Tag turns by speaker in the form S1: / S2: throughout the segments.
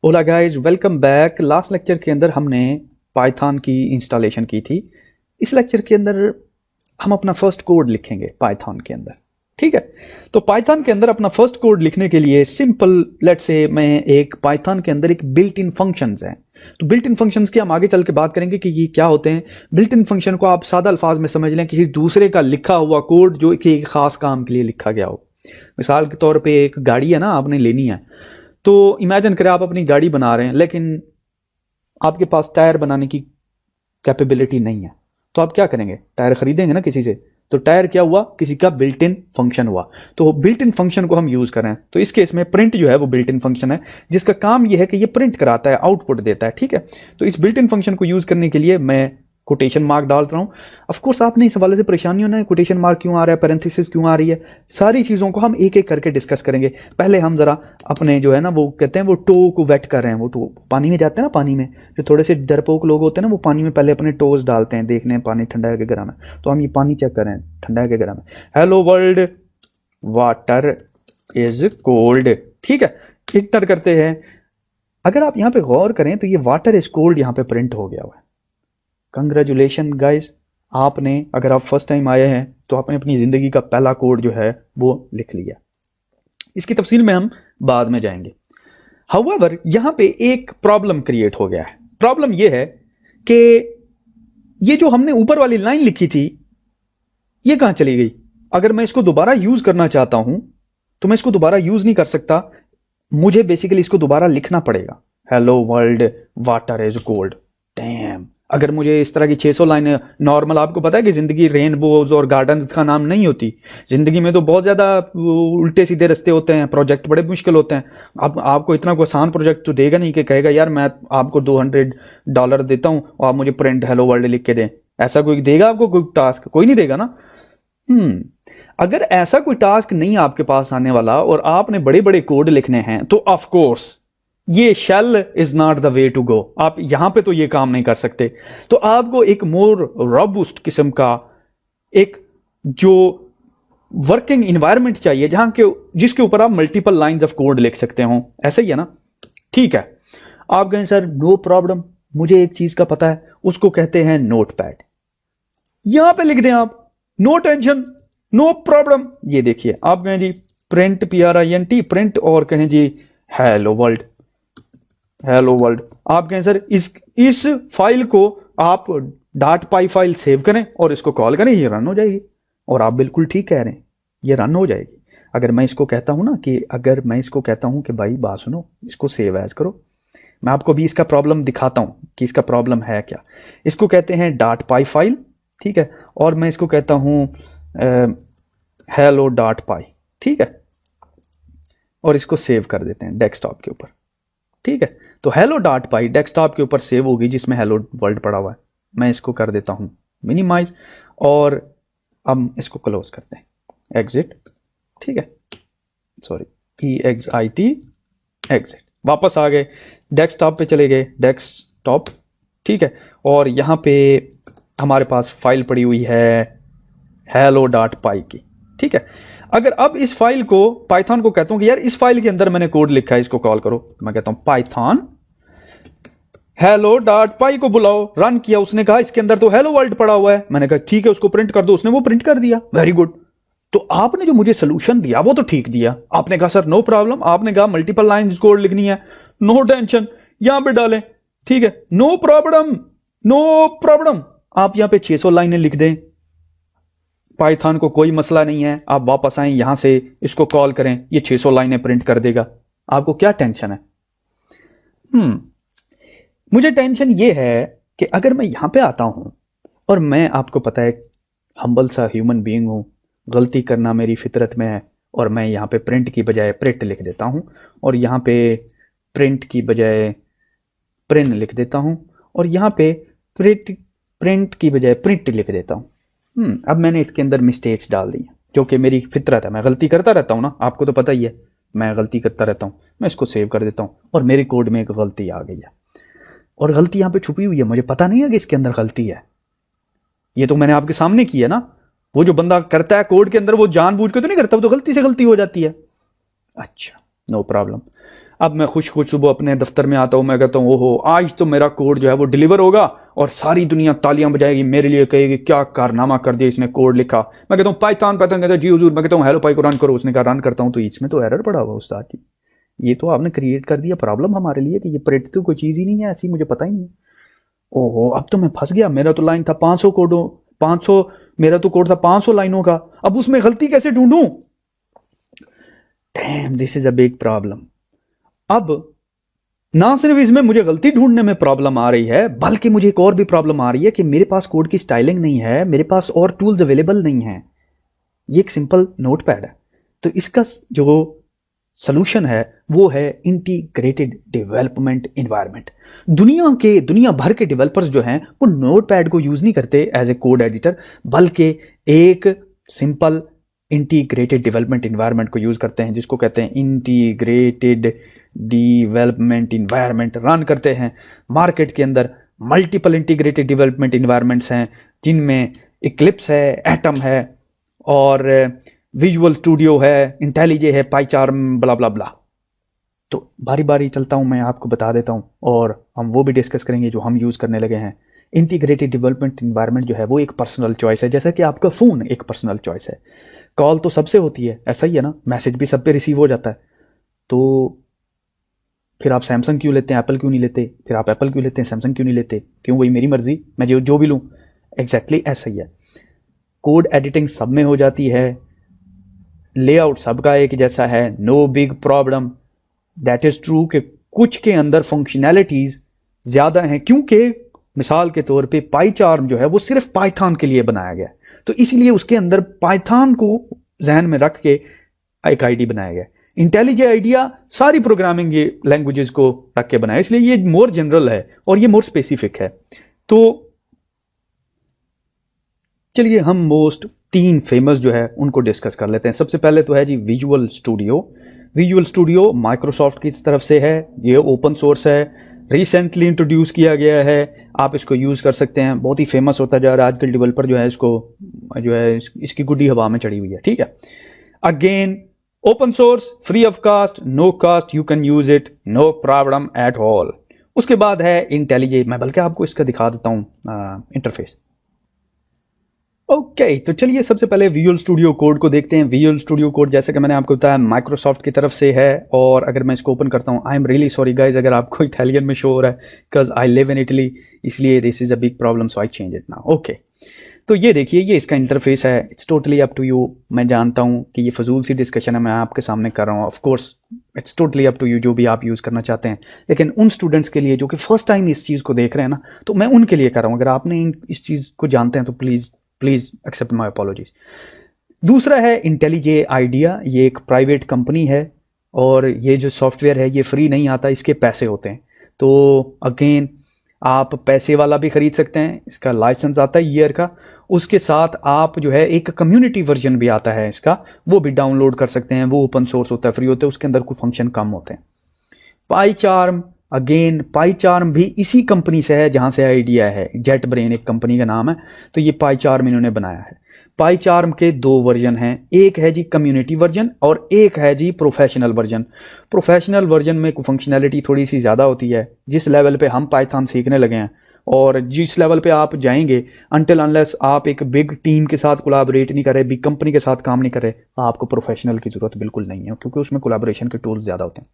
S1: ओला guys, welcome back. Last lecture के अंदर हमने पाइथन की इंस्टॉलेशन की थी। इस लेक्चर के अंदर हम अपना फर्स्ट कोड लिखेंगे पाइथन के अंदर। ठीक है, तो पाइथन के अंदर अपना फर्स्ट कोड लिखने के लिए सिंपल लेट्स से मैं एक पाइथन के अंदर एक बिल्ट इन फंक्शंस हैं। तो बिल्ट इन फंक्शंस की हम आगे चल के बात करेंगे कि ये क्या होते हैं। बिल्ट इन फंक्शन को आप सादा अल्फाज में समझ लें, किसी दूसरे का लिखा हुआ कोड जो कि एक खास काम के लिए लिखा गया हो। मिसाल के तौर पे एक गाड़ी है ना, आपने लेनी है, तो इमेजिन करें आप अपनी गाड़ी बना रहे हैं लेकिन आपके पास टायर बनाने की कैपेबिलिटी नहीं है। तो आप क्या करेंगे? टायर खरीदेंगे ना किसी से। तो टायर क्या हुआ? किसी का बिल्ट इन फंक्शन हुआ। तो बिल्ट इन फंक्शन को हम यूज करें तो इस केस में प्रिंट जो है वो बिल्ट इन फंक्शन है, जिसका काम ये है कि ये प्रिंट कराता है, आउटपुट देता है। ठीक है, तो इस बिल्ट इन फंक्शन को यूज करने के लिए मैं कोटेशन मार्क डाल रहा हूं। ऑफ कोर्स आपने इस हवाले से परेशानी होना है, कोटेशन मार्क क्यों आ रहा है, पैरेंथेसिस क्यों आ रही है, सारी चीज़ों को हम एक एक करके डिस्कस करेंगे। पहले हम जरा अपने जो है ना, वो कहते हैं वो टो को वेट कर रहे हैं। वो टो पानी में जाते हैं ना, पानी में जो थोड़े से डरपोक लोग होते हैं ना, वो पानी में पहले अपने टोज डालते हैं, देखने हैं पानी ठंडा है कि गर्म है। तो हम ये पानी चेक करें ठंडा है कि गर्म है। Hello world, water is cold. ठीक है, इंटर करते हैं। अगर आप यहाँ पे गौर करें तो ये वाटर इज कोल्ड यहाँ पे प्रिंट हो गया हुआ है। कंग्रेचुलेशन गाइस, आपने, अगर आप फर्स्ट टाइम आए हैं तो आपने अपनी ज़िंदगी का पहला कोड जो है वो लिख लिया। इसकी तफसील में हम बाद में जाएंगे। हाउएवर यहाँ पे एक प्रॉब्लम क्रिएट हो गया है। प्रॉब्लम ये है कि ये जो हमने ऊपर वाली लाइन लिखी थी ये कहाँ चली गई? अगर मैं इसको दोबारा यूज करना चाहता हूं तो मैं इसको दोबारा यूज नहीं कर सकता, मुझे बेसिकली इसको दोबारा लिखना पड़ेगा। Hello world, water is gold. Dam, अगर मुझे इस तरह की 600 लाइनें, नॉर्मल आपको पता है कि जिंदगी रेनबोज और गार्डन का नाम नहीं होती। जिंदगी में तो बहुत ज्यादा उल्टे सीधे रास्ते होते हैं, प्रोजेक्ट बड़े मुश्किल होते हैं। आपको इतना कोई आसान प्रोजेक्ट तो देगा नहीं कि कहेगा यार मैं आपको $200 देता हूं और आप मुझे प्रिंट हेलो वर्ल्ड लिख के दें। ऐसा कोई देगा आपको? कोई टास्क कोई नहीं देगा ना। अगर ऐसा कोई टास्क नहीं आपके पास आने वाला और आपने बड़े बड़े कोड लिखने हैं तो ऑफ कोर्स ये shell is not the way to go. आप यहां पे तो ये काम नहीं कर सकते। तो आपको एक मोर रॉबस्ट किस्म का एक जो वर्किंग इन्वायरमेंट चाहिए जहां के जिसके ऊपर आप मल्टीपल लाइंस ऑफ कोड लिख सकते हो। ऐसा ही है ना? ठीक है, आप कहें सर नो प्रॉब्लम, मुझे एक चीज का पता है, उसको कहते हैं नोट पैड। यहां पे लिख दें आप, नो टेंशन, नो प्रॉब्लम। ये देखिए, आप कहें जी प्रिंट PRINT प्रिंट, और कहें जी हेलो वर्ल्ड, हेलो वर्ल्ड। आप कहें सर इस फाइल को आप .py फाइल सेव करें और इसको कॉल करें, ये रन हो जाएगी। और आप बिल्कुल ठीक कह रहे हैं, ये रन हो जाएगी। अगर मैं इसको कहता हूं ना कि अगर मैं इसको कहता हूं कि भाई बात सुनो, इसको सेव एज करो, मैं आपको भी इसका प्रॉब्लम दिखाता हूं कि इसका प्रॉब्लम है क्या। इसको कहते हैं .py फाइल, ठीक है, और मैं इसको कहता हूं hello.py, ठीक है, और इसको सेव कर देते हैं डेस्कटॉप के ऊपर। ठीक है, तो hello.py डेस्कटॉप के ऊपर सेव होगी जिसमें हेलो वर्ल्ड पड़ा हुआ है। मैं इसको कर देता हूं मिनिमाइज और अब इसको क्लोज करते हैं, एग्जिट। ठीक है, सॉरी, EXIT, एग्जिट। वापस आ गए, डेस्कटॉप पे चले गए, डेस्कटॉप। ठीक है, और यहां पे हमारे पास फाइल पड़ी हुई है hello.py की। ठीक है, अगर अब इस फाइल को, पाइथन को कहता हूं कि यार इस फाइल के अंदर मैंने कोड लिखा है, इसको कॉल करो, मैं कहता हूं पाइथन hello.py को बुलाओ। रन किया, उसने कहा इसके अंदर तो हेलो वर्ल्ड पड़ा हुआ है। मैंने कहा ठीक है, उसको प्रिंट कर दो, उसने वो प्रिंट कर दिया, वेरी गुड। तो आपने जो मुझे सोल्यूशन दिया वो तो ठीक दिया। आपने कहा सर नो प्रॉब्लम, आपने कहा मल्टीपल लाइन कोड लिखनी है, नो टेंशन, यहां पे डालें। ठीक है, नो प्रॉब्लम, नो प्रॉब्लम। आप यहां पे 600 लाइनें लिख दें, पाइथन को कोई मसला नहीं है। आप वापस आए यहां से, इसको कॉल करें, ये 600 लाइनें प्रिंट कर देगा। आपको क्या टेंशन है? मुझे टेंशन ये है कि अगर मैं यहां पे आता हूं और मैं, आपको पता है, हम्बल सा ह्यूमन बीइंग हूं, गलती करना मेरी फितरत में है, और मैं यहां पे प्रिंट की बजाय प्रिंट लिख देता हूं, और यहां पे प्रिंट की बजाय प्रिंट लिख देता हूं, और यहां पे प्रिंट की बजाय प्रिंट लिख देता हूं। अब मैंने इसके अंदर मिस्टेक्स डाल दी हैं, क्योंकि मेरी फितरत है, मैं गलती करता रहता हूं ना, आपको तो पता ही है, मैं गलती करता रहता हूं। मैं इसको सेव कर देता हूं और मेरे कोड में एक गलती आ गई है, और गलती यहां पे छुपी हुई है, मुझे पता नहीं है कि इसके अंदर गलती है। ये तो मैंने आपके सामने की है ना। वो जो बंदा करता है कोड के अंदर, वो जानबूझ के तो नहीं करता, वो तो गलती से गलती हो जाती है। अच्छा, नो प्रॉब्लम। अब मैं खुश खुश सुबह अपने दफ्तर में आता हूँ, मैं कहता हूँ ओहो आज तो मेरा कोड जो है वो डिलीवर होगा और सारी दुनिया तालियां बजाएगी मेरे लिए, कहेगी क्या कारनामा कर दिया इसने, कोड लिखा। मैं कहता हूँ पाइथन पाइथन, कहता है जी हुजूर। मैं कहता हूँ हेलो पाई को रन करो, उसने कहा रन करता हूँ, तो इसमें तो एरर पड़ा हुआ उस्ताद जी, ये तो आपने क्रिएट कर दिया प्रॉब्लम हमारे लिए कि ये प्रिंट तो कोई चीज़ ही नहीं है ऐसी, मुझे पता ही नहीं। ओहो अब तो मैं फंस गया, मेरा तो लाइन था 500 कोडों 500, मेरा तो कोड था 500 लाइनों का, अब उसमें गलती कैसे ढूंढूं? Damn this is a big problem. अब ना सिर्फ इसमें मुझे गलती ढूंढने में प्रॉब्लम आ रही है, बल्कि मुझे एक और भी प्रॉब्लम आ रही है कि मेरे पास कोड की स्टाइलिंग नहीं है, मेरे पास और टूल्स अवेलेबल नहीं है। ये एक सिंपल नोटपैड है। तो इसका जो सोल्यूशन है वो है इंटीग्रेटेड डेवलपमेंट एनवायरनमेंट। दुनिया भर के डेवलपर्स जो हैं वो नोटपैड को यूज नहीं करते एज ए कोड एडिटर, बल्कि एक सिंपल इंटीग्रेटेड डेवलपमेंट एनवायरनमेंट को यूज करते हैं, जिसको कहते हैं इंटीग्रेटेड डेवलपमेंट एनवायरनमेंट रन करते हैं। मार्केट के अंदर मल्टीपल इंटीग्रेटेड डेवलपमेंट एनवायरनमेंट्स हैं, जिनमें इक्लिप्स है, एटम है, और विजुअल स्टूडियो है, इंटेलिजे है, पाईचार्म, ब्ला ब्ला ब्ला। तो बारी बारी चलता हूं, मैं आपको बता देता हूं, और हम वो भी डिस्कस करेंगे जो हम यूज़ करने लगे हैं। इंटीग्रेटेड डेवलपमेंट एनवायरनमेंट जो है वो एक पर्सनल चॉइस है, जैसा कि आपका फ़ोन एक पर्सनल चॉइस है। कॉल तो सबसे होती है, ऐसा ही है ना, मैसेज भी सब पे रिसीव हो जाता है। तो फिर आप सैमसंग क्यों लेते हैं, एप्पल क्यों नहीं लेते? फिर आप एप्पल क्यों लेते हैं, सैमसंग क्यों नहीं लेते? क्यों, वही मेरी मर्जी, मैं जो भी लूँ। एग्जैक्टली ऐसा ही है। कोड एडिटिंग सब में हो जाती है, लेआउट सबका एक जैसा है, no big problem. That is true कि कुछ के अंदर फंक्शनैलिटीज ज्यादा हैं, क्योंकि मिसाल के तौर पे पाईचार्म जो है वो सिर्फ पाइथन के लिए बनाया गया, तो इसलिए उसके अंदर पाइथन को जहन में रख के एक आईडी बनाया गया। इंटेलिजे आइडिया सारी प्रोग्रामिंग लैंग्वेजेस को रख के बनाया, इसलिए ये मोर जनरल है और ये मोर स्पेसिफिक है। तो चलिए हम मोस्ट 3 फेमस जो है उनको डिस्कस कर लेते हैं। सबसे पहले तो है जी Visual Studio. Visual Studio Microsoft की तरफ से है, ये ओपन सोर्स है, रिसेंटली इंट्रोड्यूस किया गया है, आप इसको यूज़ कर सकते हैं। बहुत ही फेमस होता जा रहा है आजकल, डेवलपर जो है इसको जो है इसकी गुड्डी हवा में चढ़ी हुई है, ठीक है। Again open source, free of cost, no cost, you can use it, no problem at all. उसके बाद है इंटेलिजे, मैं बल्कि आपको इसका दिखा देता हूँ इंटरफेस। ओके तो चलिए सबसे पहले विजुअल स्टूडियो कोड को देखते हैं। विजुअल स्टूडियो कोड जैसे कि मैंने आपको बताया माइक्रोसॉफ्ट की तरफ से है, और अगर मैं इसको ओपन करता हूँ, I am really sorry guys अगर आपको इटालियन में शो हो रहा है, because I live in Italy, इसलिए this is a big problem, so I change it now. Okay तो ये देखिए, ये इसका इंटरफेस है। It's totally up to you. मैं जानता हूँ कि ये फजूल सी डिस्कशन है, मैं आपके सामने कर रहा हूँ। Of course it's totally up to you, जो भी आप यूज़ करना चाहते हैं, लेकिन उन स्टूडेंट्स के लिए जो कि फर्स्ट टाइम इस चीज़ को देख रहे हैं ना, तो मैं उनके लिए कर रहा हूँ। अगर आपने इस चीज़ को जानते हैं तो प्लीज़ एक्सेप्ट माई अपॉलॉजीज। दूसरा है इंटेलिजे आइडिया, ये एक प्राइवेट कंपनी है, और ये जो सॉफ्टवेयर है ये फ्री नहीं आता, इसके पैसे होते हैं। तो अगेन आप पैसे वाला भी खरीद सकते हैं, इसका लाइसेंस आता है ईयर का। उसके साथ आप जो है एक कम्युनिटी वर्जन भी आता है इसका, वो भी डाउनलोड कर सकते हैं। वो ओपन सोर्स होता है, फ्री होता है, उसके अंदर कुछ फंक्शन कम होते हैं। पाईचार्म, अगेन पाईचार्म भी इसी कंपनी से है जहां से आइडिया है, जेट ब्रेन एक कंपनी का नाम है। तो ये पाईचार्म इन्होंने बनाया है। पाईचार्म के 2 वर्जन हैं, एक है जी कम्युनिटी वर्जन और एक है जी प्रोफेशनल वर्जन। प्रोफेशनल वर्जन में फंक्शनैलिटी थोड़ी सी ज़्यादा होती है। जिस लेवल पे हम पाइथन सीखने लगे हैं और जिस लेवल पे आप जाएंगे, अनटिल अनलेस आप एक बिग टीम के साथ कोलैबोरेट नहीं कर रहे, बिग कंपनी के साथ काम नहीं कर रहे, आपको प्रोफेशनल की ज़रूरत बिल्कुल नहीं है, क्योंकि उसमें कोलैबोरेशन के टूल्स ज़्यादा होते हैं।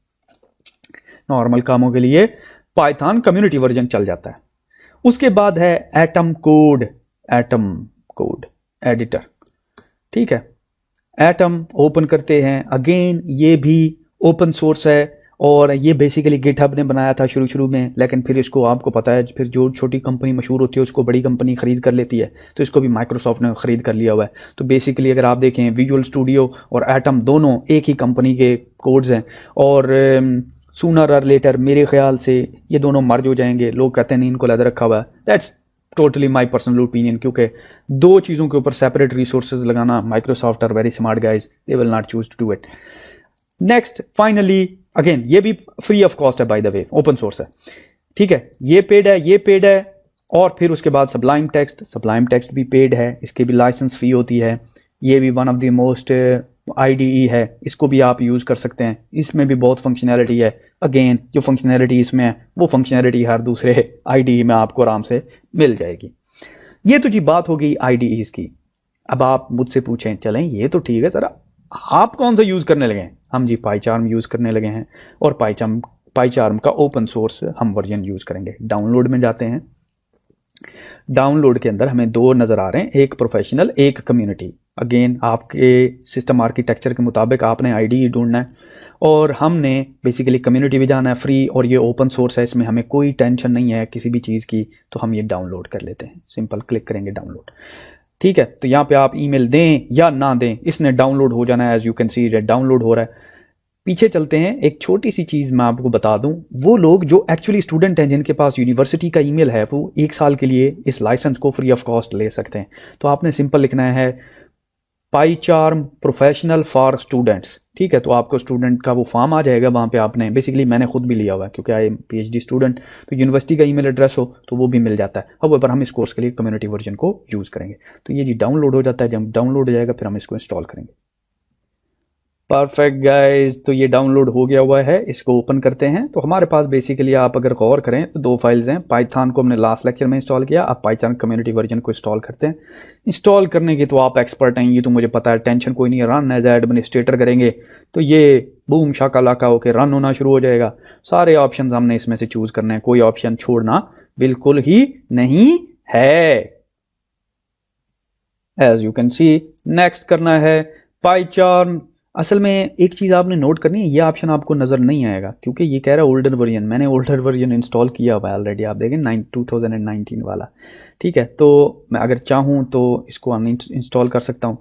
S1: नॉर्मल कामों के लिए पाइथन कम्युनिटी वर्जन चल जाता है। उसके बाद है एटम कोड एडिटर, ठीक है। एटम ओपन करते हैं, अगेन ये भी ओपन सोर्स है, और ये बेसिकली गिटहब ने बनाया था शुरू में, लेकिन फिर इसको आपको पता है, फिर जो छोटी कंपनी मशहूर होती है उसको बड़ी कंपनी खरीद कर लेती है, तो इसको भी माइक्रोसॉफ्ट ने खरीद कर लिया हुआ है। तो बेसिकली अगर आप देखें, विजुअल स्टूडियो और एटम दोनों एक ही कंपनी के कोड्स हैं, और सूनर और लेटर मेरे ख्याल से ये दोनों मर्ज हो जाएंगे। लोग कहते हैं नहीं इनको अलग रखा हुआ है, that's totally my personal opinion, क्योंकि 2 चीज़ों के ऊपर सेपरेट रिसोर्सेज लगाना, Microsoft are very smart guys, they will not choose to do it. Next finally again ये भी फ्री ऑफ कॉस्ट है, by the way open source है, ठीक है। ये पेड है, और फिर उसके बाद सब्लाइम टेक्स्ट भी पेड है, इसके भी लाइसेंस फी होती है। ये भी one of the most IDE है, इसको भी आप यूज़ कर सकते हैं, इसमें भी बहुत फंक्शनैलिटी है। अगेन जो फंक्शनैलिटी इसमें है वो फंक्शनैलिटी हर दूसरे IDE में आपको आराम से मिल जाएगी। ये तो जी बात हो गई IDEs की। अब आप मुझसे पूछें चलें ये तो ठीक है सर, आप कौन सा यूज़ करने लगे हैं? हम जी पाईचार्म यूज़ करने लगे हैं, और पाईचार्म का ओपन सोर्स हम वर्जन यूज़ करेंगे। डाउनलोड में जाते हैं, डाउनलोड के अंदर हमें दो नज़र आ रहे हैं, एक प्रोफेशनल एक कम्युनिटी। अगेन आपके सिस्टम आर्किटेक्चर के मुताबिक आपने IDE ढूंढना है, और हमने बेसिकली कम्युनिटी भी जाना है फ्री, और ये ओपन सोर्स है, इसमें हमें कोई टेंशन नहीं है किसी भी चीज़ की। तो हम ये डाउनलोड कर लेते हैं, सिंपल क्लिक करेंगे डाउनलोड। ठीक है, तो यहाँ पे आप ईमेल दें या ना दें, इसने डाउनलोड हो जाना है। As you can see download हो रहा है। पीछे चलते हैं, एक छोटी सी चीज़ मैं आपको बता दूं, वो लोग जो एक्चुअली स्टूडेंट हैं जिनके पास यूनिवर्सिटी का ईमेल है, वो 1 साल के लिए इस लाइसेंस को फ्री ऑफ कॉस्ट ले सकते हैं। तो आपने सिंपल लिखना है पाईचार्म प्रोफेशनल फॉर स्टूडेंट्स। ठीक है, तो आपको स्टूडेंट का वो फॉर्म आ जाएगा, वहाँ पे आपने बेसिकली, मैंने खुद भी लिया हुआ है क्योंकि आई एम PhD स्टूडेंट, तो यूनिवर्सिटी का ईमेल एड्रेस हो तो वो भी मिल जाता है। अब हम इस कोर्स के लिए कम्युनिटी वर्जन को यूज़ करेंगे। तो ये जी डाउनलोड हो जाता है, जब डाउनलोड हो जाएगा फिर हम इसको इंस्टॉल करेंगे। परफेक्ट गाइज, तो ये डाउनलोड हो गया हुआ है, इसको ओपन करते हैं। तो हमारे पास बेसिकली आप अगर गौर करें तो दो फाइल्स हैं। पाइथन को हमने लास्ट लेक्चर में इंस्टॉल किया, अब पाइथन कम्युनिटी वर्जन को इंस्टॉल करते हैं। इंस्टॉल करने की तो आप एक्सपर्ट हैं, ये तो मुझे पता है, टेंशन कोई नहीं है। रन एज एडमिनिस्ट्रेटर करेंगे तो ये बूम शाकालाका होकर रन होना शुरू हो जाएगा। सारे ऑप्शन हमने इसमें से चूज करने हैं, कोई ऑप्शन छोड़ना बिल्कुल ही नहीं है। As you can see next करना है। पाईचार्म, असल में एक चीज़ आपने नोट करनी है, ये ऑप्शन आपको नज़र नहीं आएगा क्योंकि ये कह रहा है ओल्डर वर्जन। मैंने ओल्डर वर्जन इंस्टॉल किया हुआ है ऑलरेडी, आप देखें 2019 वाला। ठीक है, तो मैं अगर चाहूँ तो इसको अनइंस्टॉल कर सकता हूँ।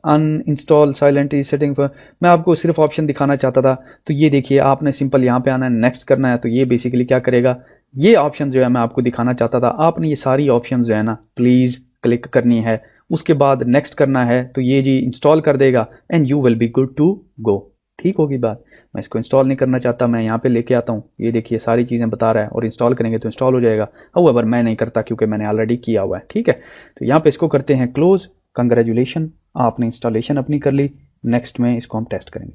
S1: अनइंस्टॉल साइलेंटली सेटिंग पर, मैं आपको सिर्फ ऑप्शन दिखाना चाहता था। तो ये देखिए, आपने सिंपल यहाँ पे आना है, नेक्स्ट करना है। तो ये बेसिकली क्या करेगा, ये ऑप्शन जो है मैं आपको दिखाना चाहता था। आपने ये सारी ऑप्शन जो है ना प्लीज़ क्लिक करनी है, उसके बाद नेक्स्ट करना है, तो ये जी इंस्टॉल कर देगा and you will be good to go. ठीक होगी बात। मैं इसको इंस्टॉल नहीं करना चाहता, मैं यहाँ पे लेके आता हूँ। ये देखिए सारी चीज़ें बता रहा है, और इंस्टॉल करेंगे तो इंस्टॉल हो जाएगा। हाउएवर मैं नहीं करता क्योंकि मैंने ऑलरेडी किया हुआ है। ठीक है, तो यहाँ पे इसको करते हैं क्लोज। कंग्रेचुलेशन, आपने इंस्टॉलेशन अपनी कर ली। नेक्स्ट में इसको हम टेस्ट करेंगे।